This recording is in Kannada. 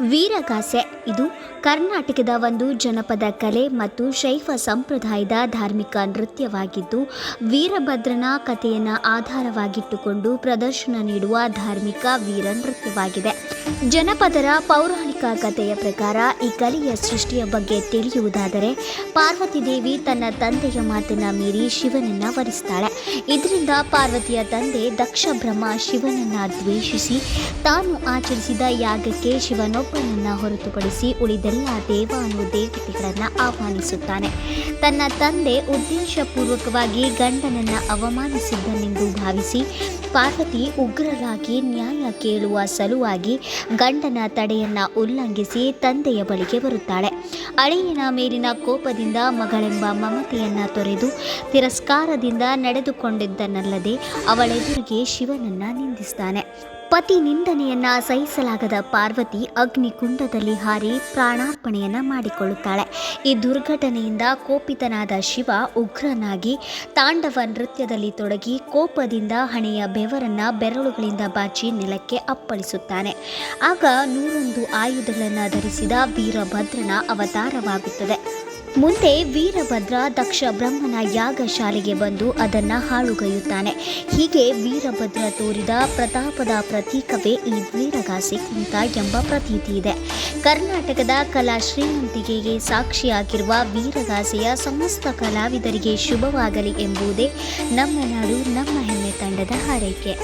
ವೀರಗಾಸೆ ಇದು ಕರ್ನಾಟಕದ ಒಂದು ಜನಪದ ಕಲೆ ಮತ್ತು ಶೈವ ಸಂಪ್ರದಾಯದ ಧಾರ್ಮಿಕ ನೃತ್ಯವಾಗಿದ್ದು, ವೀರಭದ್ರನ ಕಥೆಯನ್ನು ಆಧಾರವಾಗಿಟ್ಟುಕೊಂಡು ಪ್ರದರ್ಶನ ನೀಡುವ ಧಾರ್ಮಿಕ ವೀರ ನೃತ್ಯವಾಗಿದೆ. ಜನಪದರ ಪೌರಾಣಿಕ ಕಥೆಯ ಪ್ರಕಾರ ಈ ಕಲೆಯ ಸೃಷ್ಟಿಯ ಬಗ್ಗೆ ತಿಳಿಯುವುದಾದರೆ, ಪಾರ್ವತಿ ದೇವಿ ತನ್ನ ತಂದೆಯ ಮಾತನ್ನ ಮೀರಿ ಶಿವನನ್ನ ವರಿಸ್ತಾಳೆ. ಇದರಿಂದ ಪಾರ್ವತಿಯ ತಂದೆ ದಕ್ಷ ಬ್ರಹ್ಮ ಶಿವನನ್ನ ದ್ವೇಷಿಸಿ ತಾನು ಆಚರಿಸಿದ ಯಾಗಕ್ಕೆ ಶಿವನೊಬ್ಬನನ್ನ ಹೊರತುಪಡಿಸಿ ಉಳಿದೆಲ್ಲ ದೇವಾನುದೇವತೆಗಳನ್ನು ಆಹ್ವಾನಿಸುತ್ತಾನೆ. ತನ್ನ ತಂದೆ ಉದ್ದೇಶಪೂರ್ವಕವಾಗಿ ಗಂಡನನ್ನ ಅವಮಾನಿಸಿದ್ದನೆಂದು ಭಾವಿಸಿ ಪಾರ್ವತಿ ಉಗ್ರರಾಗಿ ನ್ಯಾಯ ಕೇಳುವ ಸಲುವಾಗಿ ಗಂಡನ ತಡೆಯನ್ನ ಉಲ್ಲಂಘಿಸಿ ತಂದೆಯ ಬಳಿಗೆ ಬರುತ್ತಾಳೆ. ಅಳಿಯನ ಮೇಲಿನ ಕೋಪದಿಂದ ಮಗಳೆಂಬ ಮಮತೆಯನ್ನ ತೊರೆದು ತಿರಸ್ಕಾರದಿಂದ ನಡೆದುಕೊಂಡಿದ್ದನಲ್ಲದೆ ಅವಳೆದುರಿಗೆ ಶಿವನನ್ನ ನಿಂದಿಸ್ತಾನೆ. ಪತಿ ನಿಂದನೆಯನ್ನ ಸಹಿಸಲಾಗದ ಪಾರ್ವತಿ ಅಗ್ನಿಕುಂಡದಲ್ಲಿ ಹಾರಿ ಪ್ರಾಣಾರ್ಪಣೆಯನ್ನ ಮಾಡಿಕೊಳ್ಳುತ್ತಾಳೆ. ಈ ದುರ್ಘಟನೆಯಿಂದ ಕೋಪಿತನಾದ ಶಿವ ಉಗ್ರನಾಗಿ ತಾಂಡವ ನೃತ್ಯದಲ್ಲಿ ತೊಡಗಿ ಕೋಪದಿಂದ ಹಣೆಯ ಬೆವರನ್ನ ಬೆರಳುಗಳಿಂದ ಬಾಚಿ ನೆಲಕ್ಕೆ ಅಪ್ಪಳಿಸುತ್ತಾನೆ. ಆಗ 101 ಆಯುಧಗಳನ್ನು ಧರಿಸಿದ ವೀರಭದ್ರನ ಅವತಾರವಾಗುತ್ತದೆ. ಮುಂದೆ ವೀರಭದ್ರ ದಕ್ಷ ಬ್ರಹ್ಮನ ಯಾಗಶಾಲೆಗೆ ಬಂದು ಅದನ್ನು ಹಾಳುಗೈಯುತ್ತಾನೆ. ಹೀಗೆ ವೀರಭದ್ರ ತೋರಿದ ಪ್ರತಾಪದ ಪ್ರತೀಕವೇ ಈ ವೀರಗಾಸೆ ಕುಣಿತ ಎಂಬ ಪ್ರತೀತಿ ಇದೆ. ಕರ್ನಾಟಕದ ಕಲಾ ಶ್ರೀಮಂತಿಕೆಗೆ ಸಾಕ್ಷಿಯಾಗಿರುವ ವೀರಗಾಸೆಯ ಸಮಸ್ತ ಕಲಾವಿದರಿಗೆ ಶುಭವಾಗಲಿ ಎಂಬುದೇ ನಮ್ಮ ನಾಡು ನಮ್ಮ ಹೆಮ್ಮೆ ತಂಡದ ಹಾರೈಕೆ.